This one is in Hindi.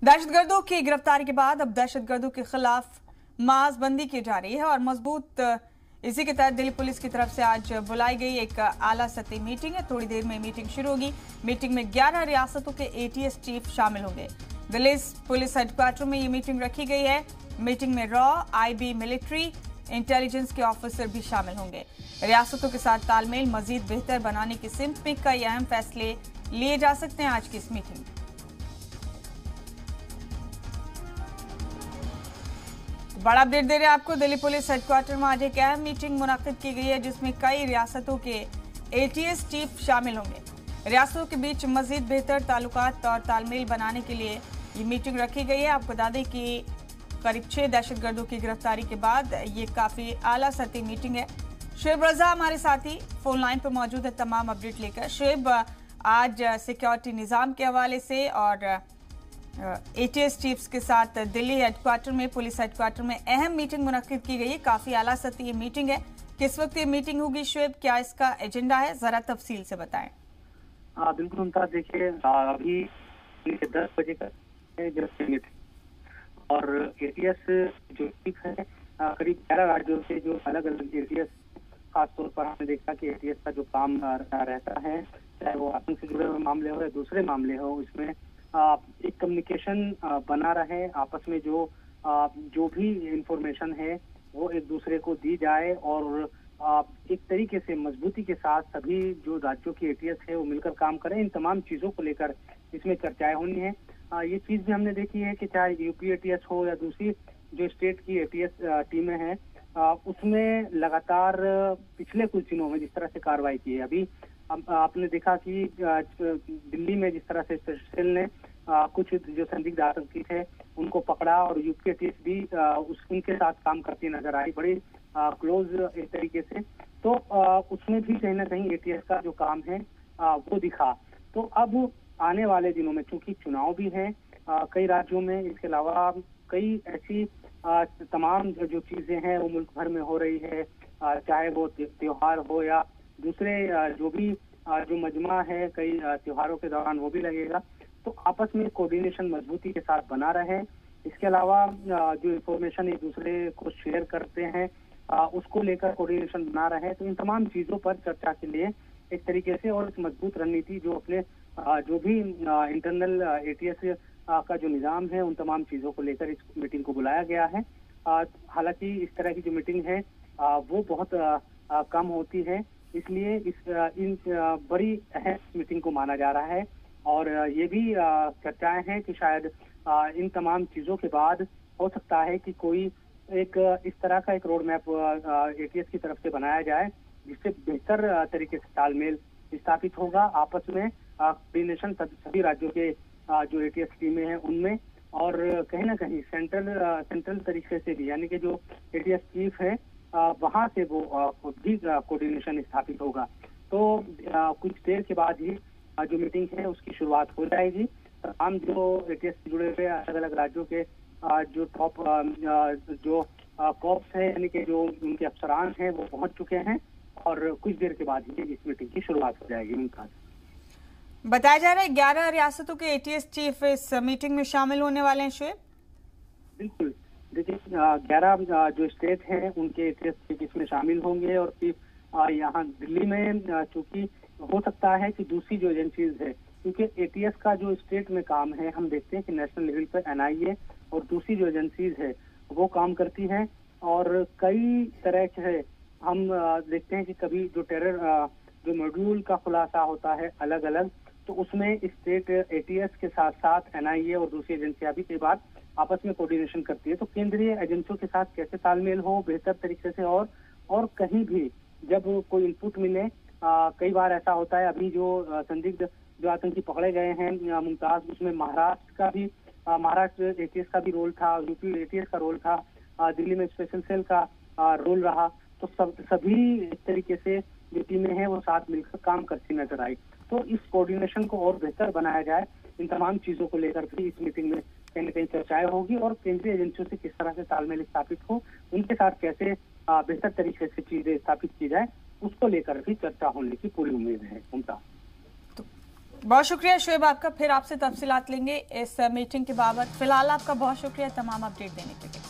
दहशतगर्दों की गिरफ्तारी के बाद अब दहशतगर्दों के खिलाफ मासबंदी की जा रही है और मजबूत इसी के तहत दिल्ली पुलिस की तरफ से आज बुलाई गई एक आला सतही मीटिंग है। थोड़ी देर में मीटिंग शुरू होगी। मीटिंग में 11 रियासतों के एटीएस चीफ शामिल होंगे। दिल्ली पुलिस हेडक्वार्टर में ये मीटिंग रखी गई है। मीटिंग में रॉ, आईबी, मिलिट्री, इंटेलिजेंस के ऑफिसर भी शामिल होंगे। रियासतों के साथ तालमेल मजीद बेहतर बनाने की सिमत में कई अहम फैसले लिए जा सकते हैं आज की इस मीटिंग में। बड़ा अपडेट दे रहे हैं आपको। दिल्ली पुलिस हेडक्वार्टर में आज एक अहम मीटिंग मुनक्किद की गई है जिसमें कई रियासतों के एटीएस चीफ शामिल होंगे। रियासतों के बीच मजीद बेहतर ताल्लुकात और तालमेल बनाने के लिए ये मीटिंग रखी गई है। आपको बता दें कि करीब 6 दहशतगर्दों की गिरफ्तारी के बाद ये काफी आला सतही मीटिंग है। शुएब रजा हमारे साथी फोन लाइन पर मौजूद है तमाम अपडेट लेकर। शुएब, आज सिक्योरिटी निजाम के हवाले से और एटीएस चीफ्स के साथ दिल्ली हेडक्वार्टर में, पुलिस हेडक्वार्टर में अहम मीटिंग मुनक्किद की गई है। काफी आला सतही मीटिंग है। किस वक्त ये मीटिंग होगी शुएब, क्या इसका एजेंडा है, जरा तफसील से बताएं। बिल्कुल मुमताज, देखिए अभी 10 बजे का और एटीएस जो चीफ है करीब 11 राज्यों से जो अलग अलग एटीएस, खासतौर पर हमने देखा कि एटीएस का जो काम रहता है, चाहे वो आतंक से जुड़े हुए मामले हो या दूसरे मामले हो, इसमें एक कम्युनिकेशन बना रहे, आपस में जो भी इंफॉर्मेशन है वो एक दूसरे को दी जाए और एक तरीके से मजबूती के साथ सभी जो राज्यों की एटीएस है वो मिलकर काम करें। इन तमाम चीजों को लेकर इसमें चर्चाएं होनी है। ये चीज भी हमने देखी है कि चाहे यूपी एटीएस हो या दूसरी जो स्टेट की एटीएस टीमें हैं, उसमें लगातार पिछले कुछ दिनों में जिस तरह से कार्रवाई की है, अभी आपने देखा कि दिल्ली में जिस तरह से स्पेशल सेल ने कुछ जो संदिग्ध आतंकी थे उनको पकड़ा और यूपी एटीएस भी उनके साथ काम करती नजर आई, बड़ी क्लोज एक तरीके से। तो उसमें भी कहीं ना कहीं एटीएस का जो काम है वो दिखा। तो अब आने वाले दिनों में चूंकि चुनाव भी है कई राज्यों में, इसके अलावा कई ऐसी तमाम जो चीजें हैं वो मुल्क भर में हो रही है, चाहे वो त्योहार हो या दूसरे जो भी जो मजमा है कई त्योहारों के दौरान वो भी लगेगा। तो आपस में कोऑर्डिनेशन मजबूती के साथ बना रहे। इसके अलावा जो इंफॉर्मेशन एक दूसरे को शेयर करते हैं उसको लेकर कोऑर्डिनेशन बना रहे। तो इन तमाम चीजों पर चर्चा के लिए एक तरीके से और एक मजबूत रणनीति जो अपने जो भी इंटरनल एटीएस का जो निजाम है उन तमाम चीजों को लेकर इस मीटिंग को बुलाया गया है। हालांकि इस तरह की जो मीटिंग है वो बहुत कम होती है, इसलिए इन बड़ी अहम मीटिंग को माना जा रहा है। और ये भी चर्चाएं हैं कि शायद इन तमाम चीजों के बाद हो सकता है कि कोई एक इस तरह का एक रोड मैप एटीएस की तरफ से बनाया जाए जिससे बेहतर तरीके से तालमेल स्थापित होगा आपस में, कोऑर्डिनेशन सभी राज्यों के जो एटीएस टीमें हैं उनमें, और कहीं ना कहीं सेंट्रल तरीके से भी, यानी कि जो एटीएस चीफ है वहां से वो खुद भी कोऑर्डिनेशन स्थापित होगा। तो कुछ देर के बाद ही जो मीटिंग है उसकी शुरुआत हो जाएगी। तमाम जो एटीएस से जुड़े हुए अलग अलग राज्यों के जो टॉप जो कॉप्स है, यानी कि जो उनके अफसरान हैं वो पहुंच चुके हैं और कुछ देर के बाद ही इस मीटिंग की शुरुआत हो जाएगी। उनका बताया जा रहा है 11 रियासतों के एटीएस चीफ इस मीटिंग में शामिल होने वाले हैं। शुएब, बिल्कुल, देखिए 11 जो स्टेट हैं उनके एटीएस चीफ इसमें शामिल होंगे और फिर यहाँ दिल्ली में चूंकि हो सकता है कि दूसरी जो एजेंसीज है, क्योंकि एटीएस का जो स्टेट में काम है हम देखते हैं कि नेशनल लेवल पर एनआईए और दूसरी जो एजेंसीज है वो काम करती हैं और कई तरह के हम देखते हैं कि कभी जो टेरर जो मॉड्यूल का खुलासा होता है अलग अलग, तो उसमें स्टेट एटीएस के साथ साथ एनआईए और दूसरी एजेंसियां भी कई बार आपस में कोऑर्डिनेशन करती है। तो केंद्रीय एजेंसियों के साथ कैसे तालमेल हो बेहतर तरीके से, और कहीं भी जब कोई इनपुट मिले, कई बार ऐसा होता है, अभी जो संदिग्ध जो आतंकी पकड़े गए हैं मुमताज, उसमें महाराष्ट्र एटीएस का भी रोल था, यूपी एटीएस का रोल था, दिल्ली में स्पेशल सेल का रोल रहा। तो सभी एक तरीके से जो टीमें हैं वो साथ मिलकर काम करती नजर आई। तो इस कोऑर्डिनेशन को और बेहतर बनाया जाए, इन तमाम चीजों को लेकर भी इस मीटिंग में कहीं न कहीं चर्चाएं होगी और केंद्रीय एजेंसियों से किस तरह से तालमेल स्थापित हो, उनके साथ कैसे बेहतर तरीके से चीजें स्थापित की जाए, उसको लेकर भी चर्चा होने की पूरी उम्मीद है। उनका बहुत शुक्रिया शुएब आपका, फिर आपसे तफसीलात लेंगे इस मीटिंग के बाबत। फिलहाल आपका बहुत शुक्रिया तमाम अपडेट देने के लिए।